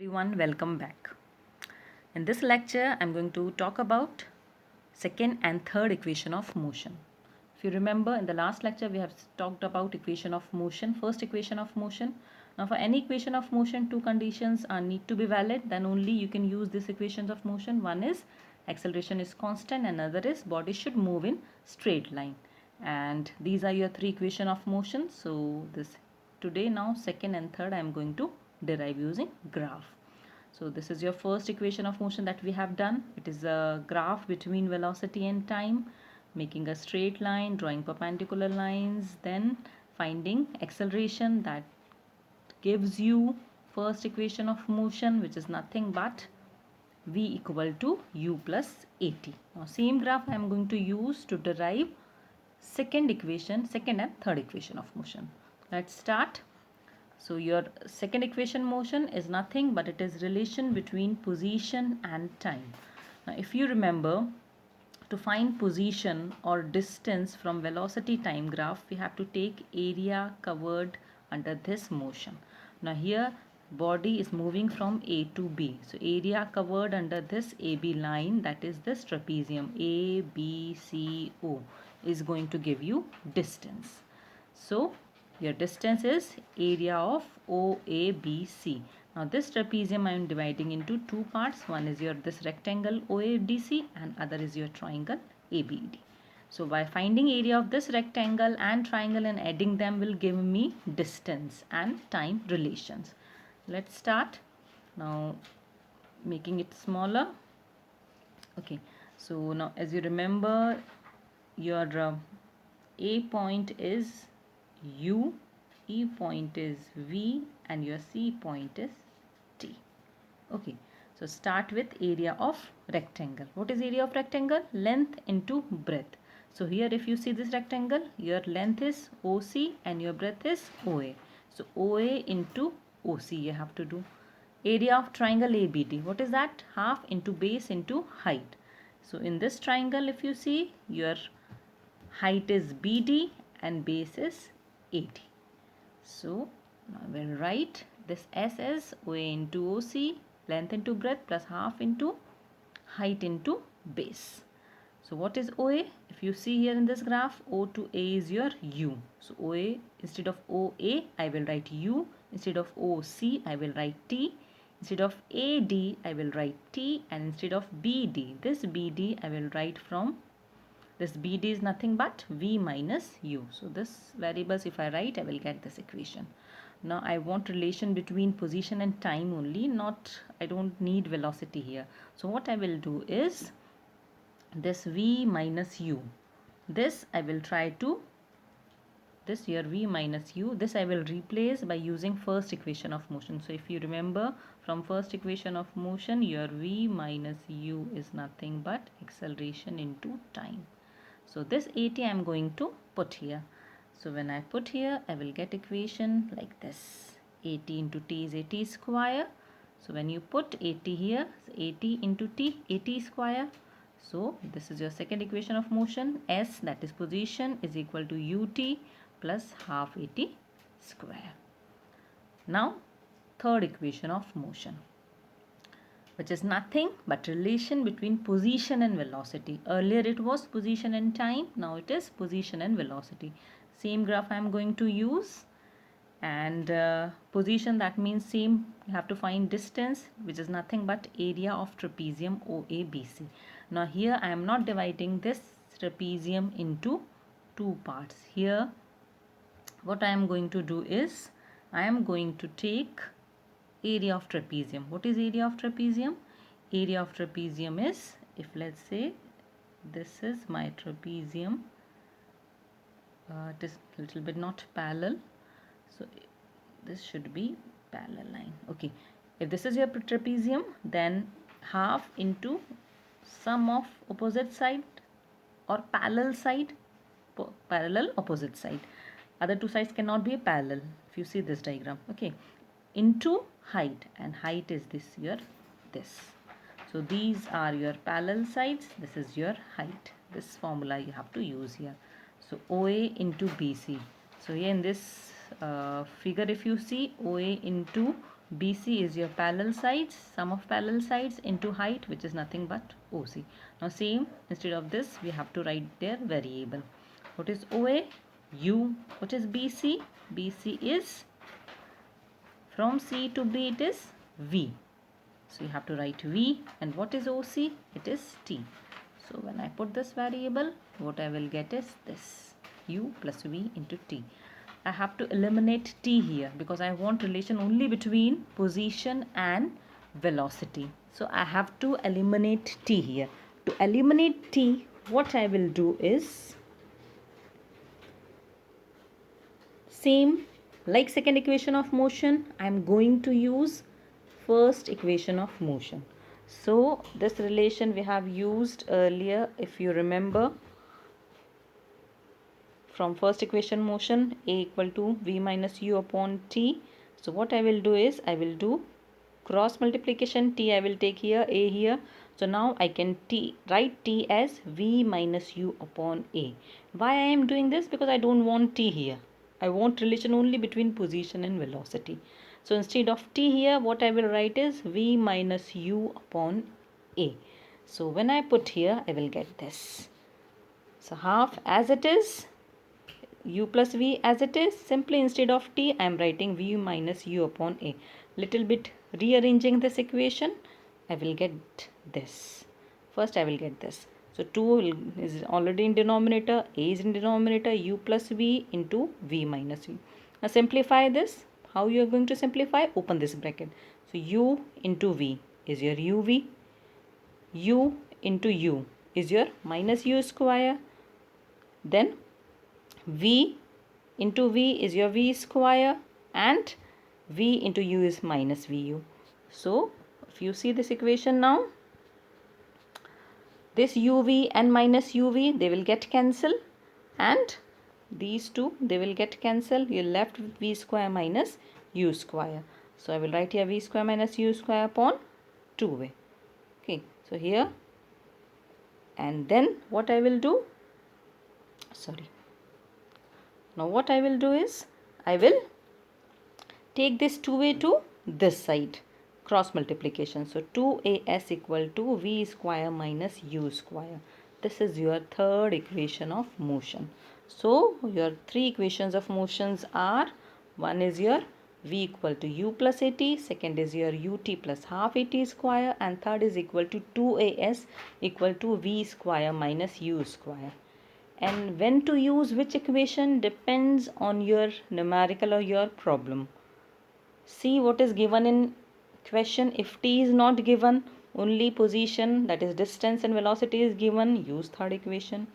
Everyone, welcome back. In this lecture, I'm going to talk about second and third equation of motion. If you remember, in the last lecture, we have talked about equation of motion, first equation of motion. Now, for any equation of motion, two conditions are need to be valid. Then only you can use these equations of motion. One is acceleration is constant, and another is body should move in straight line. And these are your three equation of motion. So this today now second and third I am going to derive using graph. So this is your first equation of motion that we have done. It is a graph between velocity and time, making a straight line, drawing perpendicular lines, then finding acceleration. That gives you first equation of motion, which is nothing but v equal to u plus at. Now same graph I am going to use to derive second and third equation of motion. Let's start. So your second equation motion is nothing but it is relation between position and time. Now if you remember, to find position or distance from velocity time graph, we have to take area covered under this motion. Now here body is moving from A to B. So area covered under this AB line, that is this trapezium ABCO, is going to give you distance. So your distance is area of OABC. Now this trapezium I am dividing into two parts. One is your this rectangle OADC and other is your triangle ABD. So by finding area of this rectangle and triangle and adding them will give me distance and time relations. Let's start now making it smaller. Okay, so now as you remember, your A point is U, E point is V, and your C point is T. Okay, so start with area of rectangle. What is area of rectangle? Length into breadth. So here if you see this rectangle, your length is OC and your breadth is OA. So OA into OC you have to do. Area of triangle ABD. What is that? Half into base into height. So in this triangle if you see, your height is BD and base is AD. So now I will write this S as OA into OC, length into breadth plus half into height into base. So what is OA? If you see here in this graph, O to A is your U. So OA, instead of OA, I will write U. Instead of OC, I will write T. Instead of AD, I will write T. And instead of BD, this BD I will write from, this BD is nothing but V minus U. So this variables if I write, I will get this equation. Now I want relation between position and time only, I don't need velocity here. So what I will do is, this V minus U, this I will try to, this here V minus U, this I will replace by using first equation of motion. So if you remember from first equation of motion, your V minus U is nothing but acceleration into time. So this AT I am going to put here. So when I put here, I will get equation like this. AT into T is AT square. So when you put AT here, AT into T, AT square. So this is your second equation of motion. S, that is position, is equal to UT plus half AT square. Now third equation of motion, which is nothing but relation between position and velocity. Earlier it was position and time, now it is position and velocity. Same graph I am going to use, and position, that means same, you have to find distance, which is nothing but area of trapezium OABC. Now here I am not dividing this trapezium into two parts. Here what I am going to do is, I am going to take area of trapezium. What is area of trapezium? Area of trapezium is, if let's say this is my trapezium, it is a little bit not parallel, so this should be parallel line. Okay, if this is your trapezium, then half into sum of opposite side or parallel side, parallel opposite side. Other two sides cannot be parallel if you see this diagram. Okay, into height, and height is this here, this. So these are your parallel sides, this is your height. This formula you have to use here. So OA into BC. So here in this figure if you see, OA into BC is your parallel sides, sum of parallel sides into height, which is nothing but OC. Now same, instead of this we have to write their variable. What is OA? U. What is BC? BC is, from C to B it is V. So you have to write V. And what is OC? It is T. So when I put this variable, what I will get is this, U plus V into T. I have to eliminate T here because I want relation only between position and velocity. So I have to eliminate T here. To eliminate T, what I will do is same like second equation of motion, I am going to use first equation of motion. So this relation we have used earlier, if you remember, from first equation motion, A equal to V minus U upon T. So what I will do is, I will do cross multiplication. T I will take here, A here. So now I can write T as V minus U upon A. Why I am doing this? Because I don't want T here. I want relation only between position and velocity. So instead of T here, what I will write is V minus U upon A. So when I put here, I will get this. So half as it is, U plus V as it is, simply instead of T I am writing V minus U upon A. Little bit rearranging this equation, I will get this. First I will get this. So 2 is already in denominator, A is in denominator, U plus V into V minus V. Now simplify this. How you are going to simplify? Open this bracket. So U into V is your UV. U into U is your minus U square. Then V into V is your V square and V into U is minus VU. So if you see this equation now, this UV and minus UV, they will get cancelled, and these two, they will get cancelled. You're left with V square minus U square. So I will write here V square minus U square upon 2A. Okay, so here, and then what I will do, now what I will do is, I will take this 2A to this side, cross multiplication. So 2AS equal to V square minus U square. This is your third equation of motion. So your three equations of motions are, one is your V equal to U plus AT, second is your UT plus half AT square, and third is equal to 2AS equal to V square minus U square. And when to use which equation depends on your numerical or your problem. See what is given in question. If T is not given, only position, that is distance and velocity is given, use third equation.